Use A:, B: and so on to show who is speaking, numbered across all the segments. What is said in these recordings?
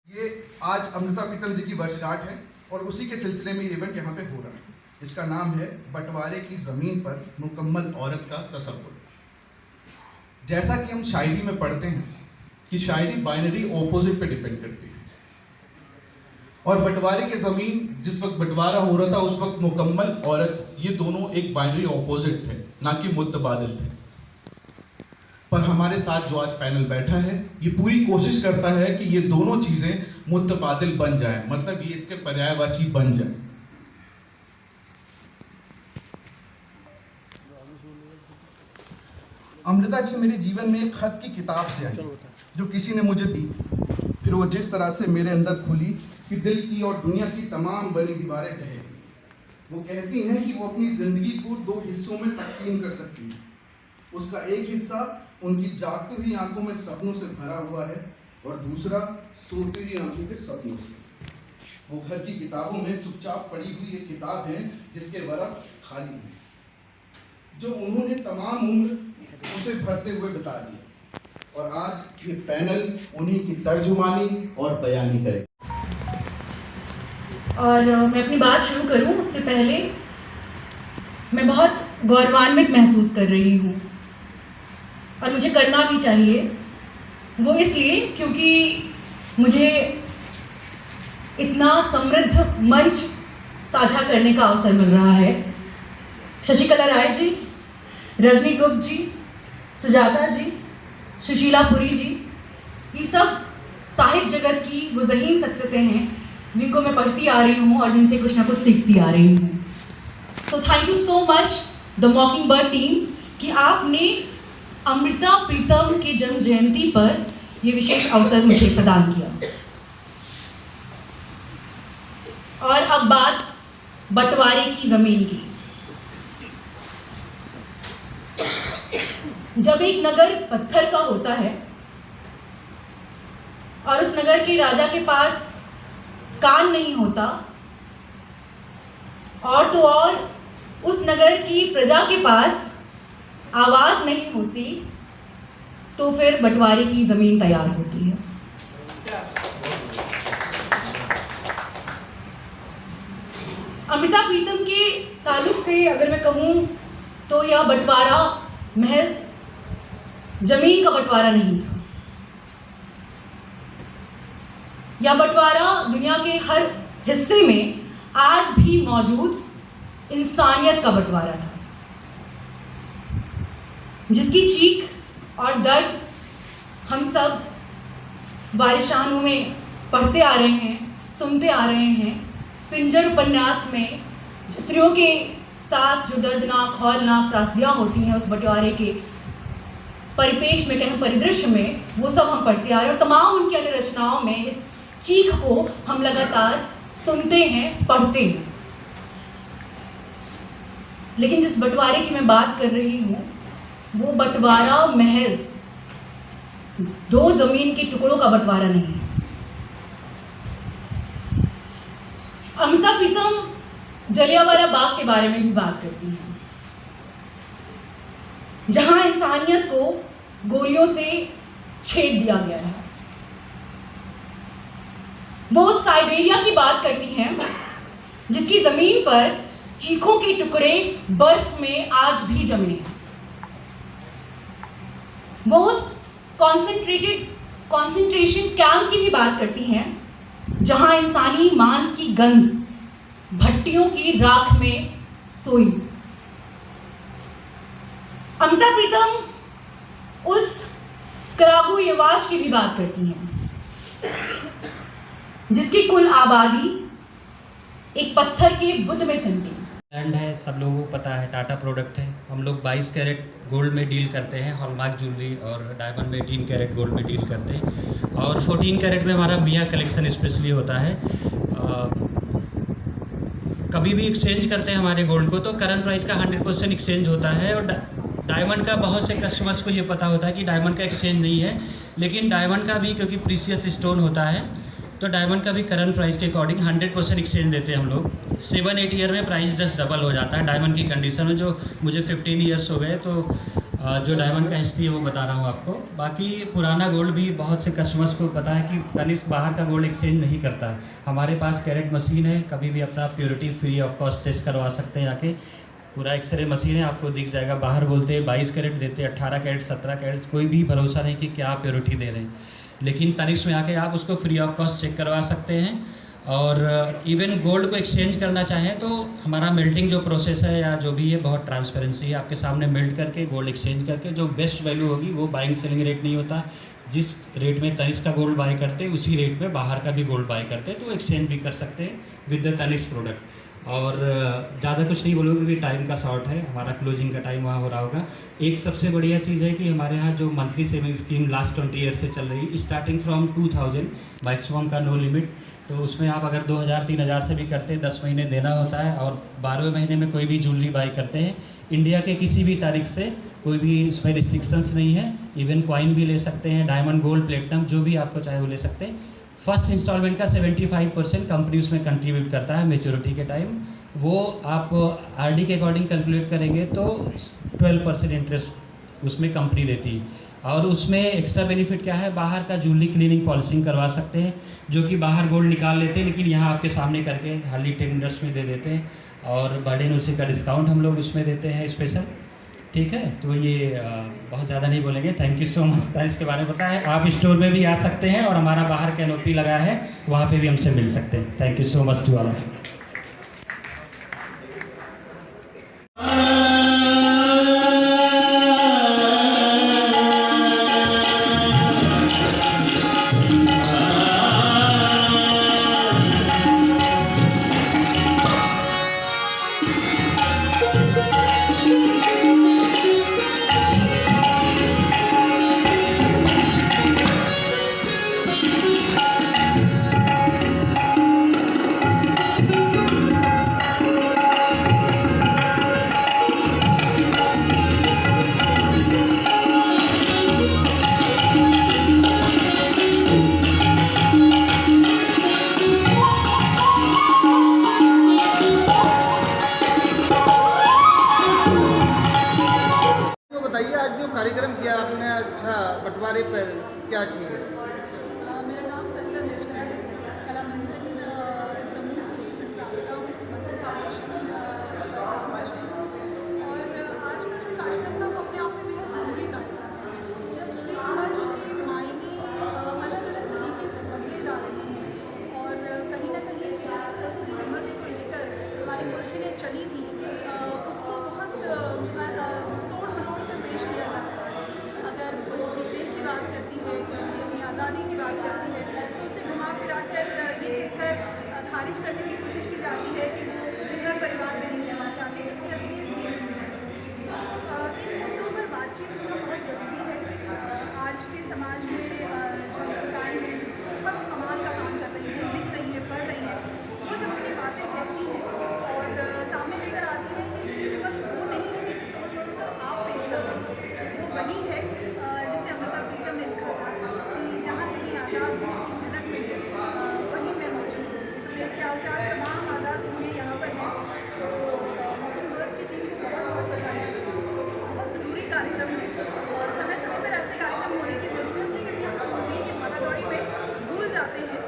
A: ये आज अमृता प्रीतम जी की वर्षगांठ है और उसी के सिलसिले में इवेंट यहाँ पे हो रहा है। इसका नाम है बंटवारे की ज़मीन पर मुकम्मल औरत का तसव्वुर। जैसा कि हम शायरी में पढ़ते हैं कि शायरी बाइनरी ऑपोजिट पे डिपेंड करती है, और बंटवारे की ज़मीन जिस वक्त बंटवारा हो रहा था उस वक्त मुकम्मल औरत, ये दोनों एक बाइनरी ऑपोजिट थे, ना कि मुतबादिल थे। पर हमारे साथ जो आज पैनल बैठा है ये पूरी कोशिश करता है कि ये दोनों चीजें मुतबादिल बन जाएं, मतलब ये इसके पर्यायवाची बन जाए। अमृता जी मेरे जीवन में एक खत की किताब से आई जो किसी ने मुझे दी थी। फिर वो जिस तरह से मेरे अंदर खुली कि दिल की और दुनिया की तमाम बनी दीवारें ढह गई। वो कहती हैं कि वो अपनी जिंदगी को दो हिस्सों में तकसीम कर सकती है। उसका एक हिस्सा उनकी जागती हुई आंखों में सपनों से भरा हुआ है और दूसरा सोती हुई आंखों के सपनों से। वो घर की किताबों में चुपचाप पड़ी हुई एक किताब है जिसके बरफ खाली है, जो उन्होंने तमाम उम्र उसे भरते हुए बिता दी। और आज ये पैनल उन्हीं की तर्जुमानी और बयानी करे।
B: और मैं अपनी बात शुरू करूं उससे पहले मैं बहुत गौरवान्वित महसूस कर रही हूं, और मुझे करना भी चाहिए। वो इसलिए क्योंकि मुझे इतना समृद्ध मंच साझा करने का अवसर मिल रहा है। शशिकला राय जी, रजनी गुप्त जी, सुजाता जी, सुशीला पुरी जी, ये सब साहित्य जगत की वो ज़हीन शख्सियतें हैं जिनको मैं पढ़ती आ रही हूँ और जिनसे कुछ ना कुछ सीखती आ रही हूँ। So thank you so much the mockingbird team कि आपने अमृता प्रीतम के जन्म जयंती पर यह विशेष अवसर मुझे प्रदान किया। और अब बात बंटवारे की जमीन की। जब एक नगर पत्थर का होता है और उस नगर के राजा के पास कान नहीं होता, और तो और उस नगर की प्रजा के पास आवाज नहीं होती, तो फिर बंटवारे की जमीन तैयार होती है। अमृता प्रीतम के ताल्लुक से अगर मैं कहूं तो यह बंटवारा महज जमीन का बंटवारा नहीं था। यह बंटवारा दुनिया के हर हिस्से में आज भी मौजूद इंसानियत का बंटवारा था, जिसकी चीख और दर्द हम सब बारिशानों में पढ़ते आ रहे हैं, सुनते आ रहे हैं। पिंजर उपन्यास में स्त्रियों के साथ जो दर्दनाक हौलनाक त्रासदियाँ होती हैं उस बंटवारे के परिपेक्ष में, कहें परिदृश्य में, वो सब हम पढ़ते आ रहे हैं। और तमाम उनकी अन्य रचनाओं में इस चीख को हम लगातार सुनते हैं, पढ़ते हैं। लेकिन जिस बंटवारे की मैं बात कर रही हूँ वो बंटवारा महज दो जमीन के टुकड़ों का बंटवारा नहीं है। अमृता प्रीतम जलियांवाला बाग के बारे में भी बात करती हैं, जहां इंसानियत को गोलियों से छेद दिया गया है। वो साइबेरिया की बात करती हैं जिसकी जमीन पर चीखों के टुकड़े बर्फ में आज भी जमे हैं। वो उस कॉन्सेंट्रेशन कैंप की भी बात करती हैं जहां इंसानी मांस की गंध भट्टियों की राख में सोई। अमृता प्रीतम उस कराकू यवाज की भी बात करती हैं जिसकी कुल आबादी एक पत्थर के बुद्ध में सिमटी।
C: ब्रांड है, सब लोगों को पता है, टाटा प्रोडक्ट है। हम लोग 22 कैरेट गोल्ड में डील करते हैं, हॉलमार्क ज्वेलरी, और डायमंड में 3 कैरेट गोल्ड में डील करते हैं। और 14 कैरेट में हमारा मियाँ कलेक्शन स्पेशली होता है। कभी भी एक्सचेंज करते हैं हमारे गोल्ड को तो करंट प्राइस का 100% एक्सचेंज होता है। और डायमंड का बहुत से कस्टमर्स को ये पता होता है कि डायमंड का एक्सचेंज नहीं है, लेकिन डायमंड का भी क्योंकि प्रीशियस स्टोन होता है तो डायमंड का भी करंट प्राइस के अकॉर्डिंग 100% एक्सचेंज देते हैं हम लोग। 7-8 ईयर में प्राइस जस्ट डबल हो जाता है डायमंड की कंडीशन में। जो मुझे 15 ईयर्स हो गए तो जो डायमंड का हिस्ट्री है वो बता रहा हूँ आपको। बाकी पुराना गोल्ड भी बहुत से कस्टमर्स को पता है कि तनिष्क बाहर का गोल्ड एक्सचेंज नहीं करता है। हमारे पास कैरेट मशीन है, कभी भी अपना purity free of cost test करवा सकते हैं आके। पूरा एक्सरे मशीन है, आपको दिख जाएगा। बाहर बोलते हैं 22 कैरेट देते हैं, 18 कैरेट, 17 कैरेट, कोई भी भरोसा नहीं कि क्या प्योरिटी दे रहे हैं। लेकिन तनिष्क में आके आप उसको फ्री ऑफ कॉस्ट चेक करवा सकते हैं। और इवन गोल्ड को एक्सचेंज करना चाहें तो हमारा मेल्टिंग जो प्रोसेस है या जो भी है बहुत ट्रांसपेरेंसी है। आपके सामने मेल्ट करके गोल्ड एक्सचेंज करके जो बेस्ट वैल्यू होगी वो बाइंग सेलिंग रेट नहीं होता। जिस रेट में तनिष्क का गोल्ड बाय करते हैं उसी रेट में बाहर का भी गोल्ड बाय करते हैं, तो एक्सचेंज भी कर सकते हैं विद द तनिष्क प्रोडक्ट। और ज़्यादा कुछ नहीं बोलूँगा क्योंकि टाइम का शॉर्ट है, हमारा क्लोजिंग का टाइम वहाँ हो रहा होगा। एक सबसे बढ़िया चीज़ है कि हमारे यहाँ जो monthly saving scheme last 20 year से चल रही है, स्टार्टिंग फ्रॉम 2000, मैक्सिमम का नो लिमिट। तो उसमें आप अगर 2000-3000 से भी करते हैं, 10 महीने देना होता है और 12वें महीने में कोई भी ज्वेलरी बाई करते हैं इंडिया के किसी भी तारीख से, कोई भी उसमें रिस्ट्रिक्शंस नहीं है। इवन कॉइन भी ले सकते हैं, डायमंड, गोल्ड, प्लेटिनम, जो भी आपको चाहे वो ले सकते हैं। फर्स्ट इंस्टॉलमेंट का 75% कंपनी उसमें कंट्रीब्यूट करता है मेच्योरिटी के टाइम। वो आप आरडी के अकॉर्डिंग कैलकुलेट करेंगे तो 12% इंटरेस्ट उसमें कंपनी देती है। और उसमें एक्स्ट्रा बेनिफिट क्या है, बाहर का ज्वेलरी क्लीनिंग पॉलिशिंग करवा सकते हैं, जो कि बाहर गोल्ड निकाल लेते हैं लेकिन यहाँ आपके सामने करके हार्डली 10 मिनट्स में दे देते हैं। और बर्डे उसी का डिस्काउंट हम लोग उसमें देते हैं स्पेशल। ठीक है, तो ये बहुत ज़्यादा नहीं बोलेंगे। Thank you so much. इसके बारे में पता है, आप स्टोर में भी आ सकते हैं और हमारा बाहर कैनोपी लगा है, वहाँ पे भी हमसे मिल सकते हैं। Thank you so much to all of you.
D: कार्यक्रम किया आपने, अच्छा बंटवारे पर क्या चीज़ है?
E: मेरा नाम सरिता निर्जरा है, कला मंथन समूह की संस्थापिका हूँ, मंथन फाउंडेशन काम करते हैं। और आज का जो कार्यक्रम था वो अपने आप में बेहद ज़रूरी कार्यक्रम है। जब स्त्री विमर्श के मायने अलग अलग तरीके से बदले जा रहे हैं और कहीं ना कहीं जिस स्त्री विमर्श को लेकर हमारी मुल्क ने चली थी उसको बहुत तोड़ मरोड़ कर पेश किया जा रहा है। अगर कोई स्त्री देह की बात करती है, कोई स्त्री अपनी आज़ादी की बात करती है, तो उसे घुमा फिरा कर ये कहकर खारिज करने की कोशिश की जाती है कि वो घर परिवार में नहीं रहना चाहती, जबकि असलियत ये नहीं है। इन मुद्दों पर बातचीत होना बहुत ज़रूरी है। आज के समाज में जो लड़काएँ हैं जो बहुत कमाल का काम कर रही हैं, लिख रही हैं, पढ़ रही हैं, वो जब अपनी बातें कहती हैं और सामने लेकर आती हैं कि स्त्री विमर्श वो नहीं है जिसे तोड़ मरोड़ कर आप पेश कर रहे हो, वो वही है जिसे अमृता प्रीतम ने लिखा था कि जहाँ कहीं आज़ाद होने की झलक मिले वहीं मैं मौजूद हूँ। तो मेरे ख्याल से आज तमाम आज़ाद हुए यहाँ पर हैं, तो मॉकिंग बर्ड्स की टीम को बहुत बहुत बधाई। बहुत ज़रूरी कार्यक्रम है और समय समय पर ऐसे कार्यक्रम होने की ज़रूरत है, क्योंकि हम लोग ज़िंदगी की भागा-दौड़ी में भूल जाते हैं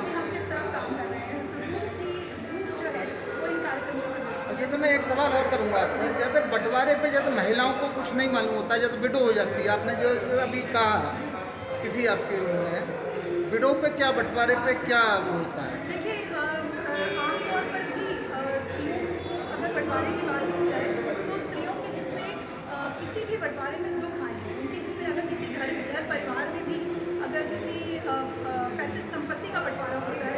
E: कि हम किस तरफ काम कर रहे हैं। तो रूह की रूह जो है वो इन कार्यक्रमों से मिलती है।
D: जैसे मैं एक सवाल और करूँगा आपसे, जैसे बंटवारे पे जैसे महिलाओं को कुछ नहीं मालूम होता, जैसे विडो हो जाती है, आपने जो अभी कहा किसी आपके उन्होंने, विडो पे क्या, बंटवारे पे क्या वो होता है?
E: देखिए, आमतौर पर भी स्त्रियों को अगर बंटवारे की बात की जाए तो स्त्रियों के हिस्से किसी भी बंटवारे में दुख आए हैं। उनके हिस्से अगर किसी घर परिवार में भी अगर किसी पैतृक संपत्ति का बंटवारा होता है